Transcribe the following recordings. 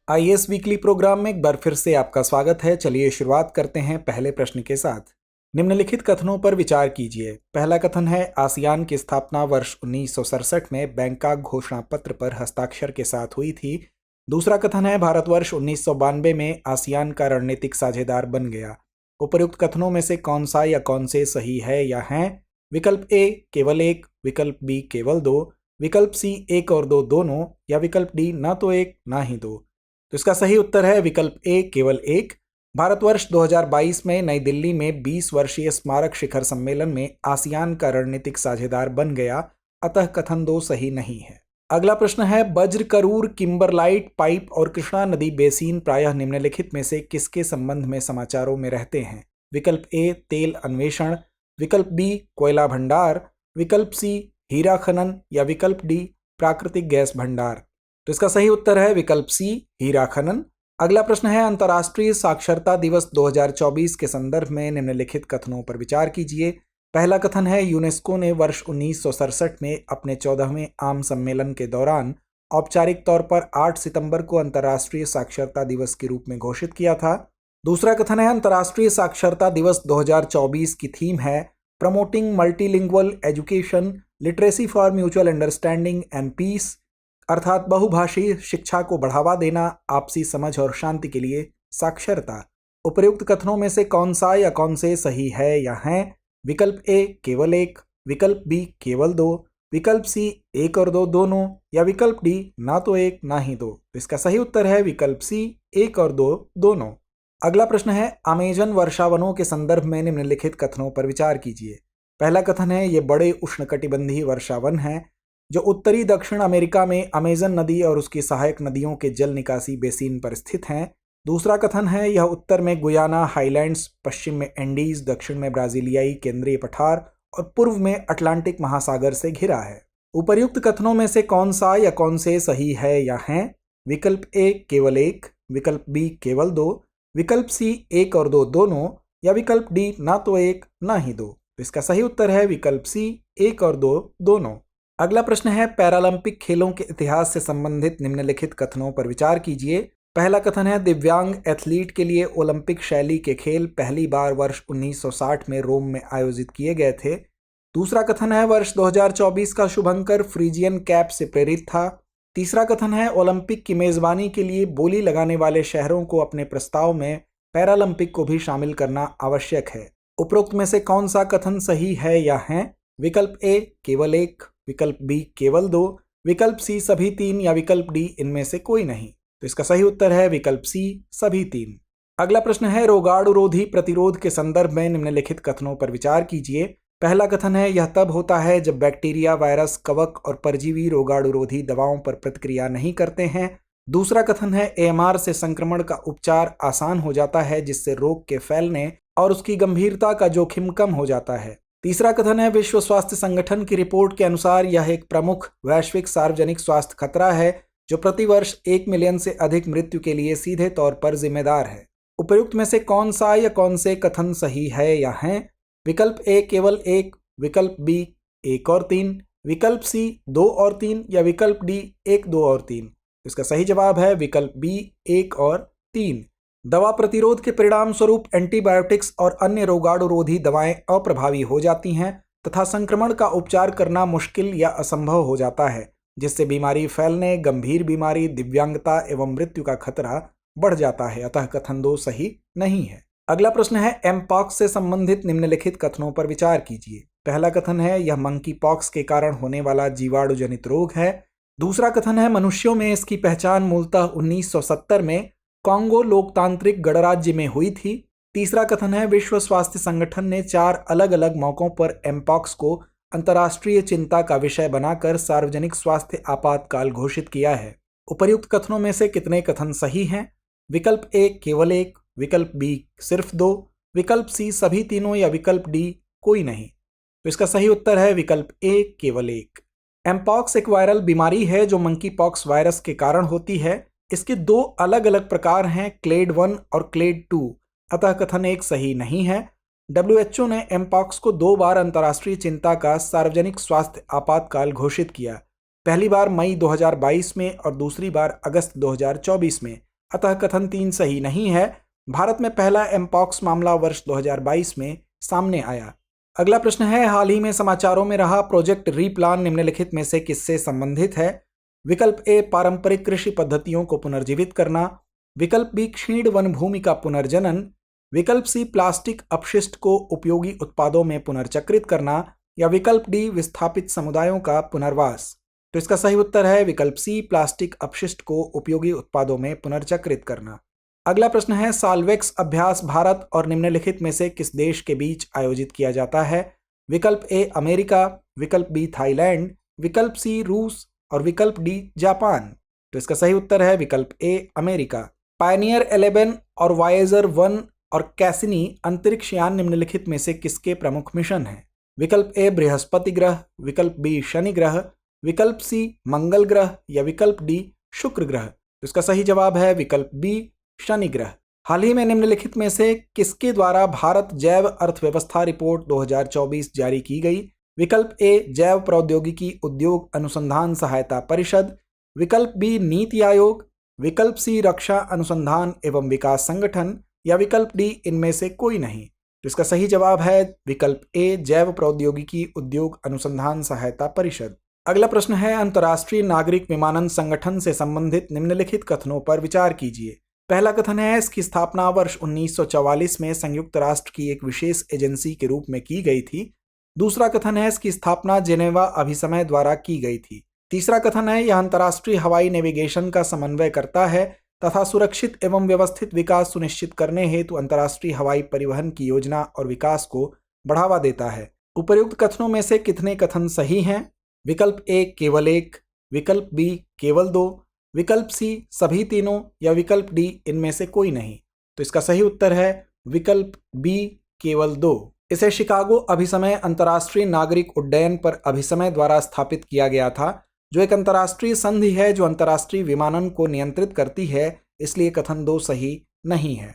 IAS weekly programme में एक बार फिर से आपका स्वागत है। चलिए शुरुआत करते हैं पहले प्रश्न के साथ। निम्नलिखित कथनों पर विचार कीजिए। पहला कथन है, आसियान की स्थापना वर्ष 1967 में बैंकॉक घोषणा पत्र पर हस्ताक्षर के साथ हुई थी। दूसरा कथन है, भारतवर्ष 1992 में आसियान का रणनीतिक साझेदार बन गया। उपर्युक्त कथनों में से कौन सा या कौन से सही है या हैं? विकल्प ए केवल एक, विकल्प बी केवल दो, विकल्प सी एक और दो दोनों, या विकल्प डी ना तो एक ना ही दो। तो इसका सही उत्तर है विकल्प ए केवल एक। भारतवर्ष 2022 में नई दिल्ली में 20 वर्षीय स्मारक शिखर सम्मेलन में आसियान का रणनीतिक साझेदार बन गया, अतः कथन दो सही नहीं है। अगला प्रश्न है, बज्र, करूर, किम्बरलाइट पाइप और कृष्णा नदी बेसिन प्रायः निम्नलिखित में से किसके संबंध में समाचारों में रहते हैं? विकल्प ए तेल अन्वेषण, विकल्प बी कोयला भंडार, विकल्प सी हीरा खनन, या विकल्प डी प्राकृतिक गैस भंडार। तो इसका सही उत्तर है विकल्प सी हीरा खनन। अगला प्रश्न है, अंतर्राष्ट्रीय साक्षरता दिवस 2024 के संदर्भ में निम्नलिखित कथनों पर विचार कीजिए। पहला कथन है, यूनेस्को ने वर्ष 1967 में अपने 14वें आम सम्मेलन के दौरान औपचारिक तौर पर 8 सितंबर को अंतर्राष्ट्रीय साक्षरता दिवस के रूप में घोषित किया था। दूसरा कथन है, अंतर्राष्ट्रीय साक्षरता दिवस 2024 की थीम है promoting multilingual education, literacy for mutual understanding and peace, अर्थात बहुभाषी शिक्षा को बढ़ावा देना, आपसी समझ और शांति के लिए साक्षरता। उपर्युक्त कथनों में से कौन सा या कौन से सही है या हैं? विकल्प ए केवल एक, विकल्प बी केवल दो, विकल्प सी एक और दो दोनों, या विकल्प डी ना तो एक ना ही दो। तो इसका सही उत्तर है विकल्प सी एक और दो दोनों। अगला प्रश्न है, अमेजन वर्षावनों के संदर्भ में निम्नलिखित कथनों पर विचार कीजिए। पहला कथन है, ये बड़े उष्णकटिबंधीय वर्षावन हैं जो उत्तरी दक्षिण अमेरिका में अमेजन नदी और उसकी सहायक नदियों के जल निकासी बेसिन पर स्थित हैं। दूसरा कथन है, यह उत्तर में गुयाना हाईलैंड्स, पश्चिम में एंडीज, दक्षिण में ब्राजीलियाई केंद्रीय पठार और पूर्व में अटलांटिक महासागर से घिरा है। उपर्युक्त कथनों में से कौन सा या कौन से सही है या हैं? विकल्प ए केवल एक, विकल्प बी केवल दो, विकल्प सी एक और दो दोनों, या विकल्प डी ना तो एक ना ही दो। तो इसका सही उत्तर है विकल्प सी एक और दो दोनों। अगला प्रश्न है, पैरालंपिक खेलों के इतिहास से संबंधित निम्नलिखित कथनों पर विचार कीजिए। पहला कथन है, दिव्यांग एथलीट के लिए ओलंपिक शैली के खेल पहली बार वर्ष 1960 में रोम में आयोजित किए गए थे। दूसरा कथन है, वर्ष 2024 का शुभंकर फ्रीजियन कैप से प्रेरित था। तीसरा कथन है, ओलंपिक की मेजबानी के लिए बोली लगाने वाले शहरों को अपने प्रस्ताव में पैरालंपिक को भी शामिल करना आवश्यक है। उपरोक्त में से कौन सा कथन सही है या हैं? विकल्प ए केवल एक, विकल्प बी केवल दो, विकल्प सी सभी तीन, या विकल्प डी इनमें से कोई नहीं। तो इसका सही उत्तर है विकल्प सी सभी तीन। अगला प्रश्न है, रोगाणुरोधी प्रतिरोध के संदर्भ में निम्नलिखित कथनों पर विचार कीजिए। पहला कथन है, यह तब होता है जब बैक्टीरिया, वायरस, कवक और परजीवी रोगाणुरोधी दवाओं पर प्रतिक्रिया नहीं करते हैं। दूसरा कथन है, एएमआर से संक्रमण का उपचार आसान हो जाता है जिससे रोग के फैलने और उसकी गंभीरता का जोखिम कम हो जाता है। तीसरा कथन है, विश्व स्वास्थ्य संगठन की रिपोर्ट के अनुसार यह एक प्रमुख वैश्विक सार्वजनिक स्वास्थ्य खतरा है जो प्रतिवर्ष 1 मिलियन से अधिक मृत्यु के लिए सीधे तौर पर जिम्मेदार है। उपर्युक्त में से कौन सा या कौन से कथन सही है या हैं? विकल्प ए केवल एक, विकल्प बी एक और तीन, विकल्प सी दो और तीन, या विकल्प डी एक दो और तीन। इसका सही जवाब है विकल्प बी एक और तीन। दवा प्रतिरोध के परिणाम स्वरूप एंटीबायोटिक्स और अन्य रोगाणुरोधी दवाएं अप्रभावी हो जाती हैं तथा संक्रमण का उपचार करना मुश्किल या असंभव हो जाता है, जिससे बीमारी फैलने, गंभीर बीमारी, दिव्यांगता एवं मृत्यु का खतरा बढ़ जाता है। अतः कथन दो सही नहीं है। अगला प्रश्न है, एमपॉक्स से संबंधित निम्नलिखित कथनों पर विचार कीजिए। पहला कथन है, यह मंकी पॉक्स के कारण होने वाला जीवाणु जनित रोग है। दूसरा कथन है, मनुष्यों में इसकी पहचान मूलतः 1970 में कांगो लोकतांत्रिक गणराज्य में हुई थी। तीसरा कथन है, विश्व स्वास्थ्य संगठन ने 4 अलग अलग मौकों पर एमपॉक्स को अंतर्राष्ट्रीय चिंता का विषय बनाकर सार्वजनिक स्वास्थ्य आपातकाल घोषित किया है। उपर्युक्त कथनों में से कितने कथन सही हैं? विकल्प ए केवल एक, विकल्प बी सिर्फ दो, विकल्प सी सभी तीनों, या विकल्प डी कोई नहीं। तो इसका सही उत्तर है विकल्प ए केवल एक। एमपॉक्स एक वायरल बीमारी है जो मंकी पॉक्स वायरस के कारण होती है। इसके 2 अलग अलग प्रकार हैं, क्लेड 1 और क्लेड 2, अतः कथन एक सही नहीं है। WHO ने एमपॉक्स को 2 बार अंतर्राष्ट्रीय चिंता का सार्वजनिक स्वास्थ्य आपातकाल घोषित किया, पहली बार मई 2022 में और दूसरी बार अगस्त 2024 में, अतः कथन 3 सही नहीं है। भारत में पहला एमपॉक्स मामला वर्ष 2022 में सामने आया। अगला प्रश्न है, हाल ही में समाचारों में रहा प्रोजेक्ट रीप्लान निम्नलिखित में से किससे संबंधित है? विकल्प ए पारंपरिक कृषि पद्धतियों को पुनर्जीवित करना, विकल्प बी क्षीण वन भूमि का पुनर्जनन, विकल्प सी प्लास्टिक अपशिष्ट को उपयोगी उत्पादों में पुनर्चक्रित करना, या विकल्प डी विस्थापित समुदायों का पुनर्वास। तो इसका सही उत्तर है विकल्प सी प्लास्टिक अपशिष्ट को उपयोगी उत्पादों में पुनर्चक्रित करना। अगला प्रश्न है, साल्वेक्स अभ्यास भारत और निम्नलिखित में से किस देश के बीच आयोजित किया जाता है? विकल्प ए अमेरिका, विकल्प बी थाईलैंड, विकल्प सी रूस और विकल्प डी जापान। तो इसका सही उत्तर है विकल्प ए अमेरिका। पायनियर 11 और वायेजर 1 और कैसिनी अंतरिक्ष यान निम्नलिखित में से किसके प्रमुख मिशन हैं? विकल्प ए बृहस्पति ग्रह, विकल्प बी शनि ग्रह, विकल्प सी मंगल ग्रह या विकल्प डी शुक्र ग्रह। तो इसका सही जवाब है विकल्प बी शनि ग्रह। हाल ही में निम्नलिखित में से किसके द्वारा भारत जैव अर्थव्यवस्था रिपोर्ट 2024 जारी की गई? विकल्प ए जैव प्रौद्योगिकी उद्योग अनुसंधान सहायता परिषद, विकल्प बी नीति आयोग, विकल्प सी रक्षा अनुसंधान एवं विकास संगठन या विकल्प डी इनमें से कोई नहीं। तो इसका सही जवाब है विकल्प ए जैव प्रौद्योगिकी उद्योग अनुसंधान सहायता परिषद। अगला प्रश्न है, अंतर्राष्ट्रीय नागरिक विमानन संगठन से संबंधित निम्नलिखित कथनों पर विचार कीजिए। पहला कथन है, इसकी स्थापना वर्ष 1944 में संयुक्त राष्ट्र की एक विशेष एजेंसी के रूप में की गई थी। दूसरा कथन है, इसकी स्थापना जेनेवा अभिसमय द्वारा की गई थी। तीसरा कथन है, यह अंतर्राष्ट्रीय हवाई नेविगेशन का समन्वय करता है तथा सुरक्षित एवं व्यवस्थित विकास सुनिश्चित करने हेतु अंतर्राष्ट्रीय हवाई परिवहन की योजना और विकास को बढ़ावा देता है। उपर्युक्त कथनों में से कितने कथन सही हैं? विकल्प ए केवल एक, विकल्प बी केवल दो, विकल्प सी सभी तीनों या विकल्प डी इनमें से कोई नहीं। तो इसका सही उत्तर है विकल्प बी केवल दो। इसे शिकागो अभिसमय अंतर्राष्ट्रीय नागरिक उड्डयन पर अभिसमय द्वारा स्थापित किया गया था, जो एक अंतर्राष्ट्रीय संधि है जो अंतर्राष्ट्रीय विमानन को नियंत्रित करती है, इसलिए कथन 2 सही नहीं है।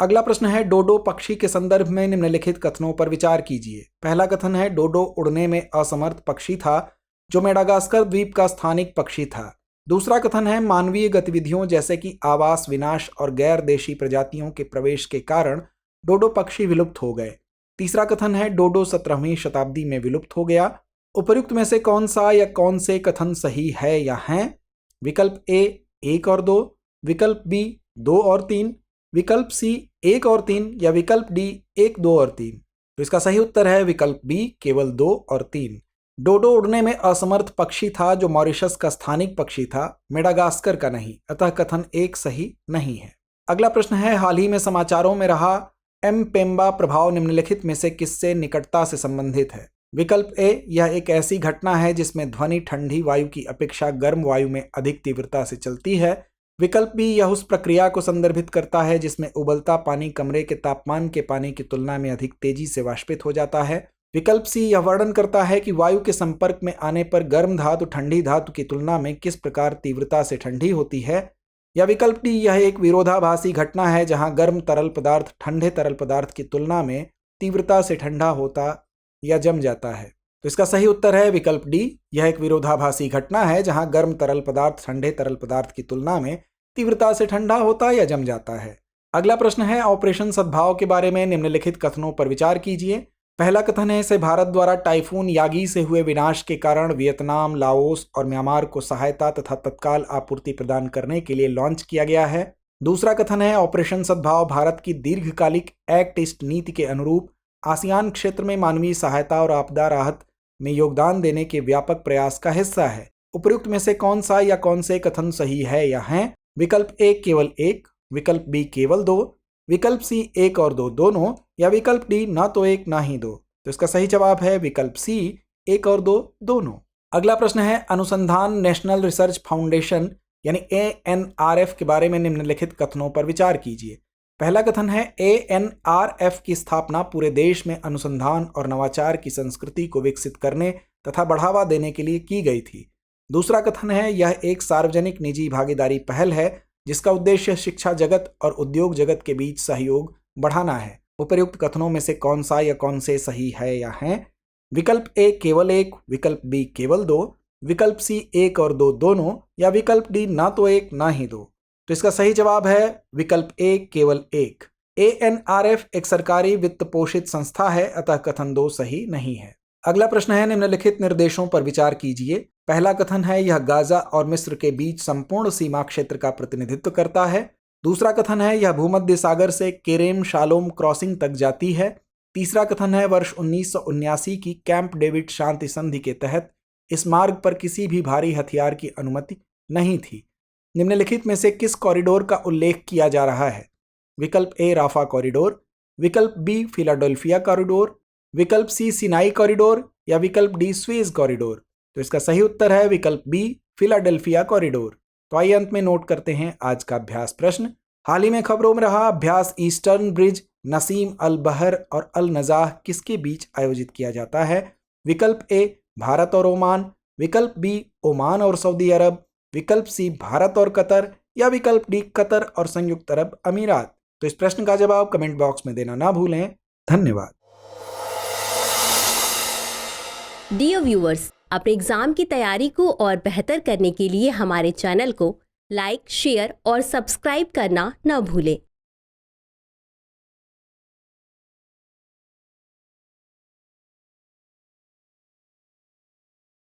अगला प्रश्न है, डोडो पक्षी के संदर्भ में निम्नलिखित कथनों पर विचार कीजिए। पहला कथन है, डोडो उड़ने में असमर्थ पक्षी था जो मेडागास्कर द्वीप का स्थानिक पक्षी था। दूसरा कथन है, मानवीय गतिविधियों जैसे कि आवास विनाश और गैर देशी प्रजातियों के प्रवेश के कारण डोडो पक्षी विलुप्त हो गए। तीसरा कथन है, डोडो 17वीं शताब्दी में विलुप्त हो गया। उपर्युक्त में से कौन सा या कौन से कथन सही है या हैं? विकल्प ए 1 और 2, विकल्प बी 2 और 3, विकल्प सी 1 और 3 या विकल्प डी 1, 2 और 3। तो इसका सही उत्तर है विकल्प बी केवल 2 और 3। डोडो उड़ने में असमर्थ पक्षी था जो मॉरिशस का स्थानिक पक्षी था, मेडागास्कर का नहीं, अतः कथन 1 सही नहीं है। अगला प्रश्न है, हाल ही में समाचारों में रहा एम-पेम्बा प्रभाव निम्नलिखित में से किससे निकटता से संबंधित है? विकल्प ए, यह एक ऐसी घटना है जिसमें ध्वनि ठंडी वायु की अपेक्षा गर्म वायु में अधिक तीव्रता से चलती है। विकल्प बी, यह उस प्रक्रिया को संदर्भित करता है जिसमें उबलता पानी कमरे के तापमान के पानी की तुलना में अधिक तेजी से वाष्पित हो जाता है। विकल्प सी, यह वर्णन करता है कि वायु के संपर्क में आने पर गर्म धातु ठंडी धातु की तुलना में किस प्रकार तीव्रता से ठंडी होती है। या विकल्प डी, यह एक विरोधाभासी घटना है जहां गर्म तरल पदार्थ ठंडे तरल पदार्थ की तुलना में तीव्रता से ठंडा होता या जम जाता है। तो इसका सही उत्तर है विकल्प डी, यह एक विरोधाभासी घटना है जहां गर्म तरल पदार्थ ठंडे तरल पदार्थ की तुलना में तीव्रता से ठंडा होता या जम जाता है। अगला प्रश्न है, ऑपरेशन सद्भाव के बारे में निम्नलिखित कथनों पर विचार कीजिए। पहला कथन है, इसे भारत द्वारा टाइफून यागी से हुए विनाश के कारण वियतनाम, लाओस और म्यांमार को सहायता तथा तत्काल आपूर्ति प्रदान करने के लिए लॉन्च किया गया है। दूसरा कथन है, ऑपरेशन सद्भाव भारत की दीर्घकालिक एक्ट ईस्ट नीति के अनुरूप आसियान क्षेत्र में मानवीय सहायता और आपदा राहत में योगदान देने के व्यापक प्रयास का हिस्सा है। उपर्युक्त में से कौन सा या कौन से कथन सही है या हैं? विकल्प ए केवल 1, विकल्प बी केवल 2, विकल्प सी 1 और 2 दोनों या विकल्प डी ना तो 1 ना ही 2। तो इसका सही जवाब है विकल्प सी 1 और 2 दोनों। अगला प्रश्न है, अनुसंधान नेशनल रिसर्च फाउंडेशन यानी ANRF के बारे में निम्नलिखित कथनों पर विचार कीजिए। पहला कथन है, ANRF की स्थापना पूरे देश में अनुसंधान और नवाचार की संस्कृति को विकसित करने तथा बढ़ावा देने के लिए की गई थी। दूसरा कथन है, यह एक सार्वजनिक निजी भागीदारी पहल है जिसका उद्देश्य शिक्षा जगत और उद्योग जगत के बीच सहयोग बढ़ाना है। उपर्युक्त कथनों में से कौन सा या कौन से सही है या हैं? विकल्प ए केवल 1, विकल्प बी केवल 2, विकल्प सी 1 और 2 दोनों या विकल्प डी ना तो 1 ना ही 2। तो इसका सही जवाब है विकल्प ए, केवल एक। ANRF एक सरकारी वित्त पोषित संस्था है, अतः कथन 2 सही नहीं है। अगला प्रश्न है, निम्नलिखित निर्देशों पर विचार कीजिए। पहला कथन है, यह गाजा और मिस्र के बीच संपूर्ण सीमा क्षेत्र का प्रतिनिधित्व करता है। दूसरा कथन है, यह भूमध्य सागर से केरेम शालोम क्रॉसिंग तक जाती है। तीसरा कथन है, वर्ष 1979 की कैंप डेविड शांति संधि के तहत इस मार्ग पर किसी भी भारी हथियार की अनुमति नहीं थी। निम्नलिखित में से किस कॉरिडोर का उल्लेख किया जा रहा है? विकल्प ए, राफा कॉरिडोर, विकल्प बी, फिलाडेल्फिया कॉरिडोर, विकल्प सी, सिनाई कॉरिडोर, या विकल्प डी, स्वेज कॉरिडोर। तो इसका सही उत्तर है विकल्प बी, फिलाडेल्फिया कॉरिडोर। तो आइए अंत में नोट करते हैं आज का अभ्यास प्रश्न। हाल ही में खबरों में रहा अभ्यास ईस्टर्न ब्रिज नसीम अल बहर और अल नजाह किसके बीच आयोजित किया जाता है? विकल्प ए, भारत और ओमान, विकल्प बी, ओमान और सऊदी अरब, विकल्प सी, भारत और कतर, या विकल्प डी, कतर और संयुक्त अरब अमीरात। तो इस प्रश्न का जवाब कमेंट बॉक्स में देना ना भूलें। धन्यवाद। डियर व्यूअर्स, अपने एग्जाम की तैयारी को और बेहतर करने के लिए हमारे चैनल को लाइक, शेयर और सब्सक्राइब करना न भूलें।